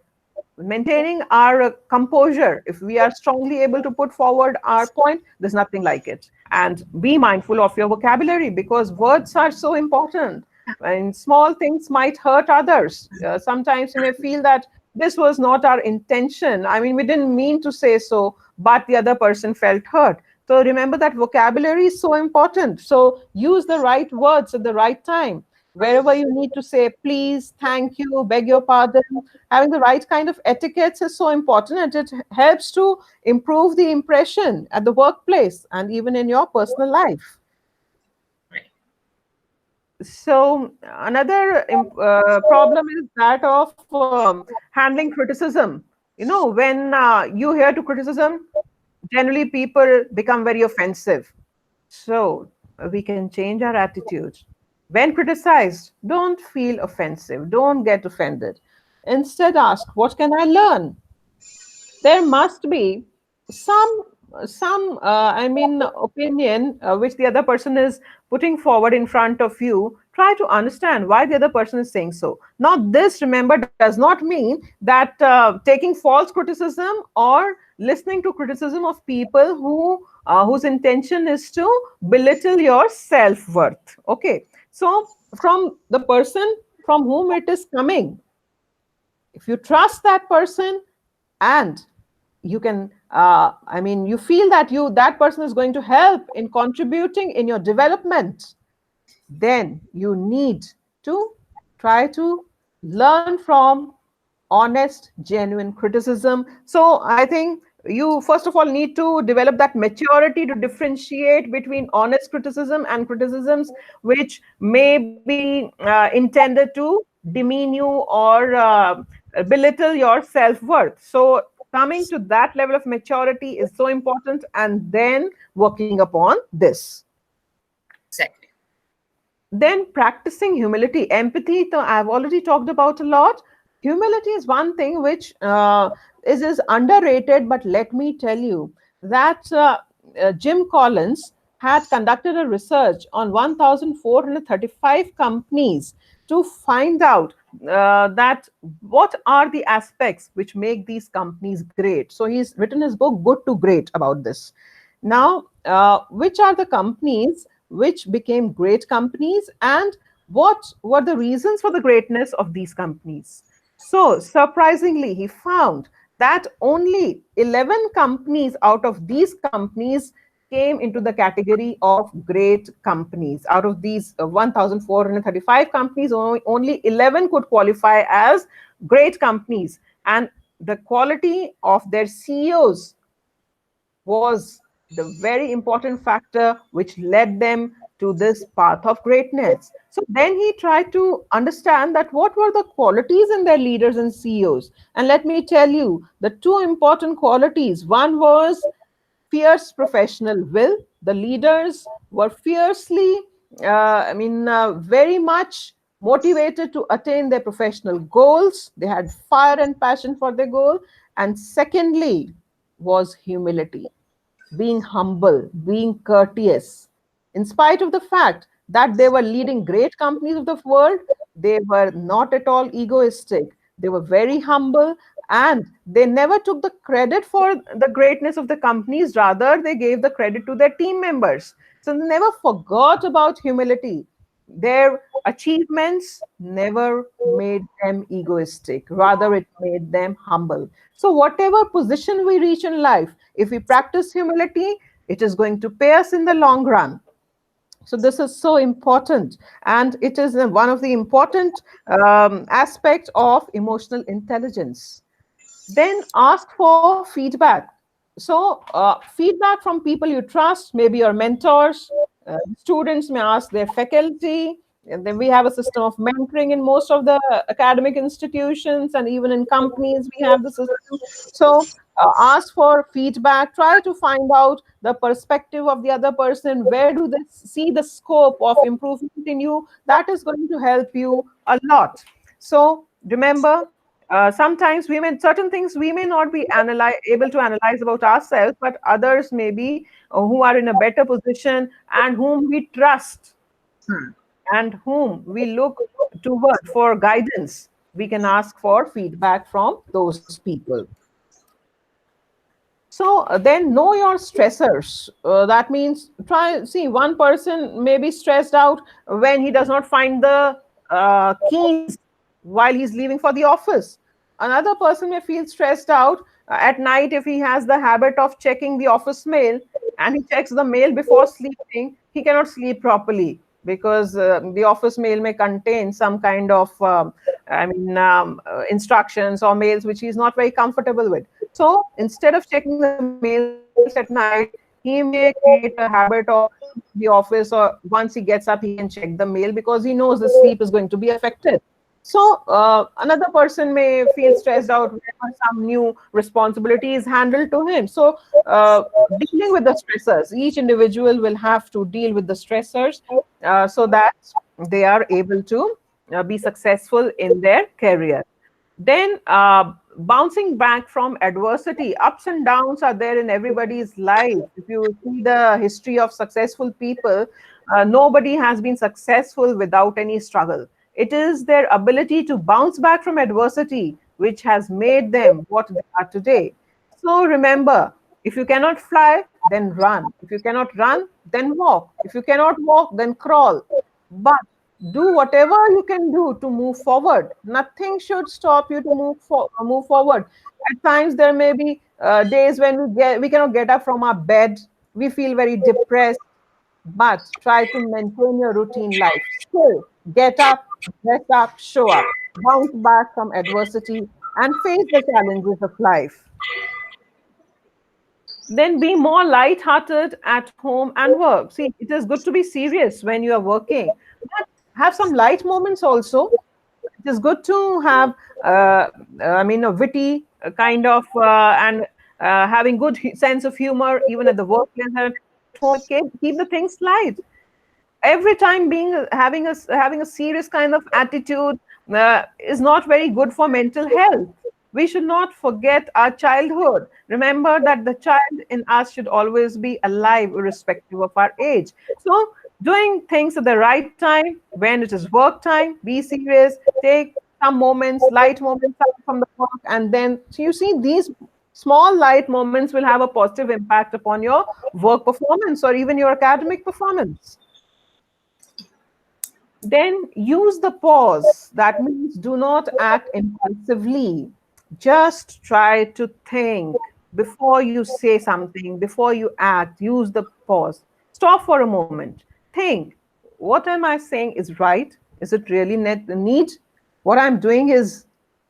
Speaker 2: maintaining our composure, if we are strongly able to put forward our point, there's nothing like it. And be mindful of your vocabulary, because words are so important. And small things might hurt others. Sometimes you may feel that this was not our intention. I mean, we didn't mean to say so, but the other person felt hurt. So remember that vocabulary is so important. So use the right words at the right time. Wherever you need to say please, thank you, beg your pardon, having the right kind of etiquettes is so important, and it helps to improve the impression at the workplace and even in your personal life. So another problem is that of handling criticism. When you hear to criticism, generally people become very offensive. So we can change our attitude. When criticized, don't feel offensive, don't get offended. Instead, ask, what can I learn? There must be some opinion which the other person is putting forward in front of you. Try to understand why the other person is saying so. Now this, remember, does not mean that taking false criticism or listening to criticism of people whose intention is to belittle your self-worth. Okay, so from the person from whom it is coming, if you trust that person, and you can you feel that that person is going to help in contributing in your development, then you need to try to learn from honest, genuine criticism. So I think you first of all need to develop that maturity to differentiate between honest criticism and criticisms which may be intended to demean you or belittle your self-worth. So coming to that level of maturity is so important, and then working upon this.
Speaker 1: Exactly.
Speaker 2: Then practicing humility, empathy, so I've already talked about a lot. Humility is one thing which is underrated, but let me tell you that Jim Collins had conducted a research on 1,435 companies to find out that what are the aspects which make these companies great. So he's written his book Good to Great about this. Now, which are the companies which became great companies, and what were the reasons for the greatness of these companies? So, surprisingly, he found that only 11 companies out of these companies came into the category of great companies. Out of these 1,435 companies, only 11 could qualify as great companies. And the quality of their CEOs was the very important factor which led them to this path of greatness. So then he tried to understand that what were the qualities in their leaders and CEOs. And let me tell you the two important qualities. One was fierce professional will. The leaders were fiercely, very much motivated to attain their professional goals. They had fire and passion for their goal. And secondly, was humility, being humble, being courteous. In spite of the fact that they were leading great companies of the world, they were not at all egoistic. They were very humble, and they never took the credit for the greatness of the companies. Rather, they gave the credit to their team members. So they never forgot about humility. Their achievements never made them egoistic. Rather, it made them humble. So, whatever position we reach in life, if we practice humility, it is going to pay us in the long run. So this is so important, and it is one of the important aspects of emotional intelligence. Then ask for feedback. So feedback from people you trust, maybe your mentors. Students may ask their faculty, and then we have a system of mentoring in most of the academic institutions, and even in companies we have the system. So ask for feedback, try to find out the perspective of the other person, where do they see the scope of improvement in you. That is going to help you a lot. So remember, sometimes we may certain things we may not be able to analyze about ourselves, but others may be who are in a better position and whom we trust
Speaker 1: Hmm.
Speaker 2: and whom we look toward for guidance. we can ask for feedback from those people. So then know your stressors. That means try see one person may be stressed out when he does not find the keys while he's leaving for the office. Another person may feel stressed out at night if he has the habit of checking the office mail, and he checks the mail before sleeping. He cannot sleep properly because the office mail may contain some kind of instructions or mails which he is not very comfortable with. So instead of checking the mails at night, he may create a habit of the office, or once he gets up, he can check the mail because he knows the sleep is going to be affected. So another person may feel stressed out whenever some new responsibility is handled to him. So dealing with the stressors, each individual will have to deal with the stressors so that they are able to be successful in their career. Then bouncing back from adversity, ups and downs are there in everybody's life. If you see the history of successful people, nobody has been successful without any struggle. It is their ability to bounce back from adversity which has made them what they are today. So remember, if you cannot fly, then run. If you cannot run, then walk. If you cannot walk, then crawl. But do whatever you can do to move forward. Nothing should stop you to move forward. At times there may be days when we cannot get up from our bed. We feel very depressed, but try to maintain your routine life. Still, get up, dress up, show up, bounce back from adversity, and face the challenges of life. Then be more light-hearted at home and work. See, it is good to be serious when you are working, but have some light moments also. It is good to have, a witty kind of and having good sense of humor even at the workplace and at home. Keep the things light. Every time being having a serious kind of attitude is not very good for mental health. We should not forget our childhood. Remember that the child in us should always be alive irrespective of our age. So doing things at the right time, when it is work time, be serious, take some moments, light moments out from the work, and then so you see these small light moments will have a positive impact upon your work performance or even your academic performance. Then use the pause. That means do not act impulsively. Just try to think before you say something, before you act. Use the pause. Stop for a moment. Think, what am I saying is right? Is it really need? What I'm doing is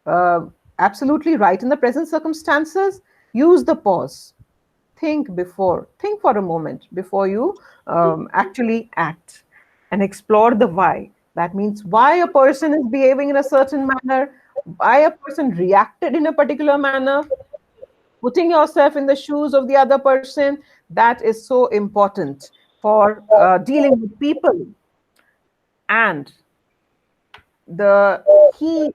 Speaker 2: uh, absolutely right in the present circumstances? Use the pause. Think for a moment before you actually act, and explore the why. That means why a person is behaving in a certain manner, why a person reacted in a particular manner. Putting yourself in the shoes of the other person, that is so important for dealing with people. And the key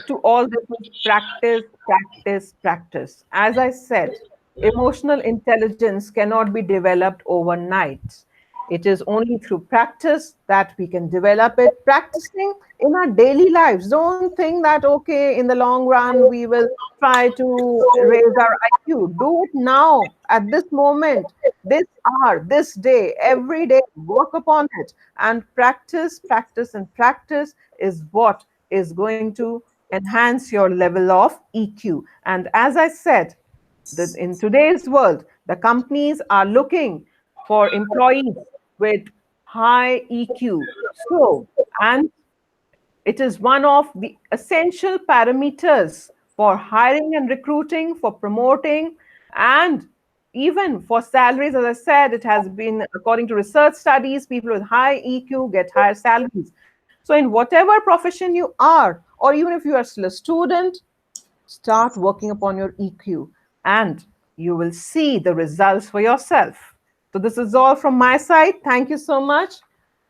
Speaker 2: to all this is practice, practice, practice. As I said, emotional intelligence cannot be developed overnight. It is only through practice that we can develop it. Practicing in our daily lives. Don't think that, okay, in the long run, we will try to raise our IQ. Do it now, at this moment, this hour, this day, every day. Work upon it. And practice, practice, and practice is what is going to enhance your level of EQ. And as I said, that in today's world, the companies are looking for employees with high EQ. So, and it is one of the essential parameters for hiring and recruiting, for promoting, and even for salaries. As I said, it has been, according to research studies, people with high EQ get higher salaries. So, in whatever profession you are, or even if you are still a student, start working upon your EQ and you will see the results for yourself. So, this is all from my side. Thank you so much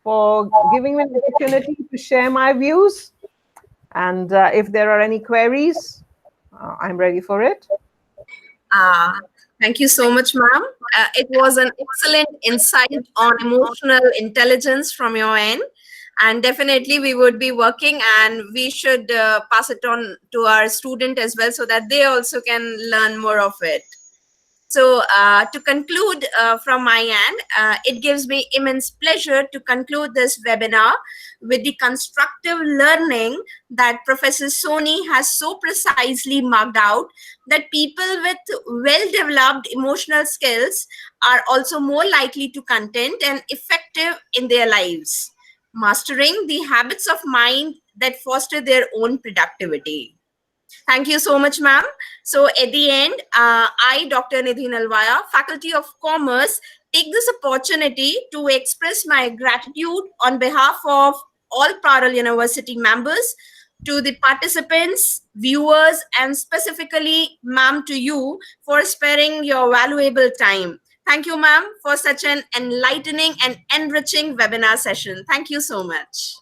Speaker 2: for giving me an opportunity to share my views. And if there are any queries, I'm ready for it.
Speaker 1: Uh, Thank you so much, ma'am. It was an excellent insight on emotional intelligence from your end. And definitely we would be working, and we should pass it on to our student as well, so that they also can learn more of it. So to conclude from my end, it gives me immense pleasure to conclude this webinar with the constructive learning that Professor Soni has so precisely marked out, that people with well-developed emotional skills are also more likely to content and effective in their lives, mastering the habits of mind that foster their own productivity. Thank you so much, ma'am. So at the end, I, Dr. Nidhi Nalwaya, Faculty of Commerce, take this opportunity to express my gratitude on behalf of all Parallel University members, to the participants, viewers, and specifically, ma'am, to you for sparing your valuable time. Thank you, ma'am, for such an enlightening and enriching webinar session. Thank you so much.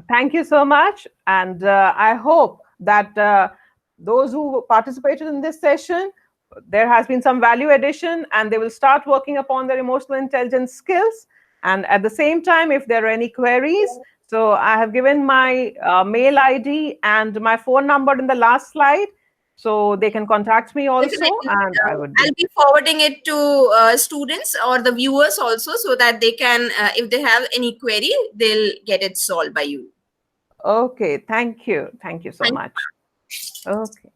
Speaker 2: Thank you so much. And I hope that those who participated in this session, there has been some value addition, and they will start working upon their emotional intelligence skills. And at the same time, if there are any queries, so I have given my mail ID and my phone number in the last slide, so they can contact me also,
Speaker 1: Definitely.
Speaker 2: and I would be.
Speaker 1: I'll be forwarding it to students or the viewers also, so that they can, if they have any query, they'll get it solved by you.
Speaker 2: Okay, thank you. Thank you so
Speaker 1: Thank
Speaker 2: much. Okay.